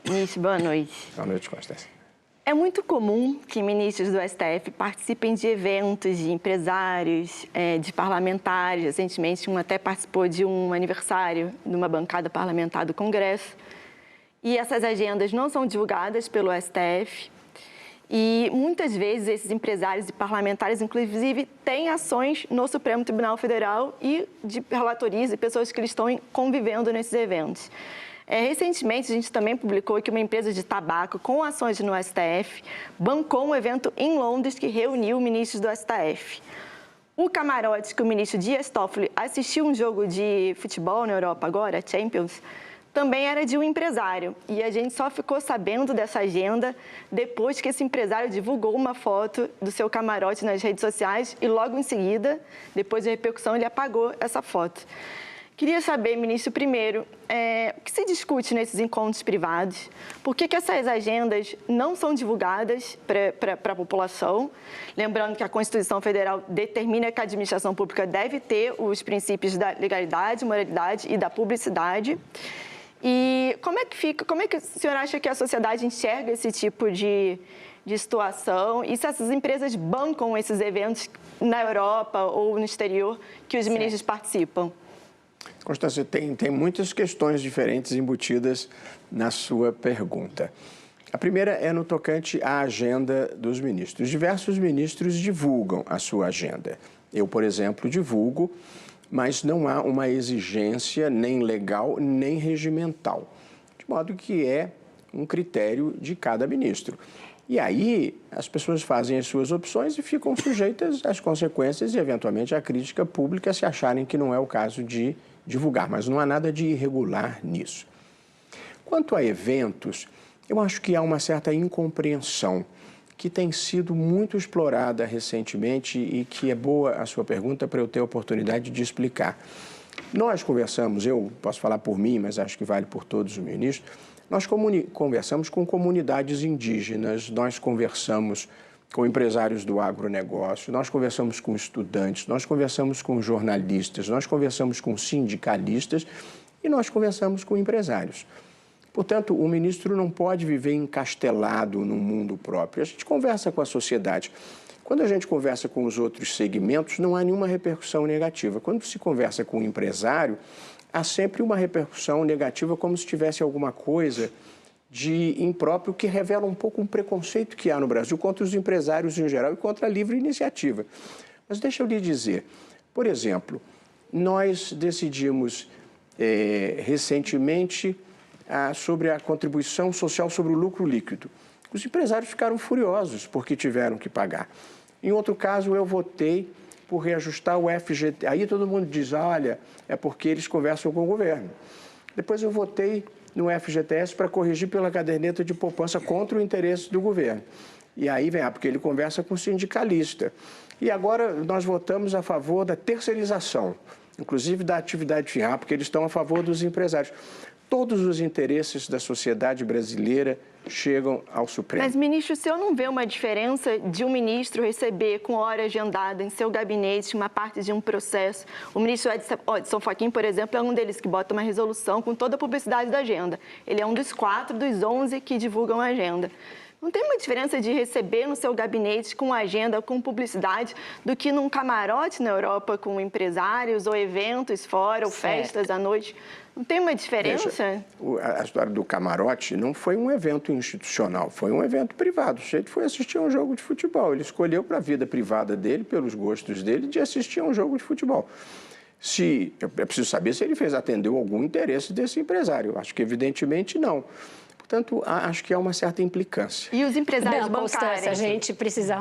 Ministro, boa noite. Boa noite, Constância. É muito comum que ministros do STF participem de eventos de empresários, de parlamentares. Recentemente, um até participou de um aniversário de uma bancada parlamentar do Congresso. E essas agendas não são divulgadas pelo STF. E muitas vezes esses empresários e parlamentares, inclusive, têm ações no Supremo Tribunal Federal e de relatorias e pessoas que eles estão convivendo nesses eventos. Recentemente, a gente também publicou que uma empresa de tabaco com ações no STF bancou um evento em Londres que reuniu ministros do STF. O camarote que o ministro Dias Toffoli assistiu um jogo de futebol na Europa agora, Champions, também era de um empresário. E a gente só ficou sabendo dessa agenda depois que esse empresário divulgou uma foto do seu camarote nas redes sociais e logo em seguida, depois da repercussão, ele apagou essa foto. Queria saber, ministro, primeiro, o que se discute nesses encontros privados? Por que essas agendas não são divulgadas para a população? Lembrando que a Constituição Federal determina que a administração pública deve ter os princípios da legalidade, moralidade e da publicidade. E como é que o senhor acha que a sociedade enxerga esse tipo de situação? E se essas empresas bancam esses eventos na Europa ou no exterior que os ministros participam? Constância, tem muitas questões diferentes embutidas na sua pergunta. A primeira é no tocante à agenda dos ministros. Diversos ministros divulgam a sua agenda. Eu, por exemplo, divulgo, mas não há uma exigência nem legal nem regimental, de modo que é um critério de cada ministro. E aí as pessoas fazem as suas opções e ficam sujeitas às consequências e, eventualmente, à crítica pública se acharem que não é o caso de divulgar, mas não há nada de irregular nisso. Quanto a eventos, eu acho que há uma certa incompreensão que tem sido muito explorada recentemente e que é boa a sua pergunta para eu ter a oportunidade de explicar. Nós conversamos, eu posso falar por mim, mas acho que vale por todos os ministros, nós conversamos com comunidades indígenas, nós conversamos com empresários do agronegócio, nós conversamos com estudantes, nós conversamos com jornalistas, nós conversamos com sindicalistas e nós conversamos com empresários. Portanto, o ministro não pode viver encastelado num mundo próprio. A gente conversa com a sociedade. Quando a gente conversa com os outros segmentos, não há nenhuma repercussão negativa. Quando se conversa com o empresário, há sempre uma repercussão negativa, como se tivesse alguma coisa de impróprio que revela um pouco um preconceito que há no Brasil contra os empresários em geral e contra a livre iniciativa. Mas deixa eu lhe dizer, por exemplo, nós decidimos recentemente sobre a contribuição social sobre o lucro líquido. Os empresários ficaram furiosos porque tiveram que pagar. Em outro caso, eu votei por reajustar o FGTS. Aí todo mundo diz, olha, é porque eles conversam com o governo. Depois eu votei no FGTS para corrigir pela caderneta de poupança contra o interesse do governo. E aí vem, porque ele conversa com o sindicalista. E agora nós votamos a favor da terceirização, inclusive da atividade final, porque eles estão a favor dos empresários. Todos os interesses da sociedade brasileira chegam ao Supremo. Mas, ministro, o senhor não vê uma diferença de um ministro receber com hora agendada em seu gabinete uma parte de um processo? O ministro Edson Fachin, por exemplo, é um deles que bota uma resolução com toda a publicidade da agenda. Ele é um dos 4 dos 11 que divulgam a agenda. Não tem uma diferença de receber no seu gabinete com agenda, com publicidade, do que num camarote na Europa com empresários ou eventos fora, ou festas à noite? Não tem uma diferença? Veja, a história do camarote não foi um evento institucional, foi um evento privado. O sujeito foi assistir a um jogo de futebol. Ele escolheu para a vida privada dele, pelos gostos dele, de assistir a um jogo de futebol. É preciso saber se ele atendeu algum interesse desse empresário. Eu acho que, evidentemente, não. Portanto, acho que há uma certa implicância. E os empresários bancários? A gente precisa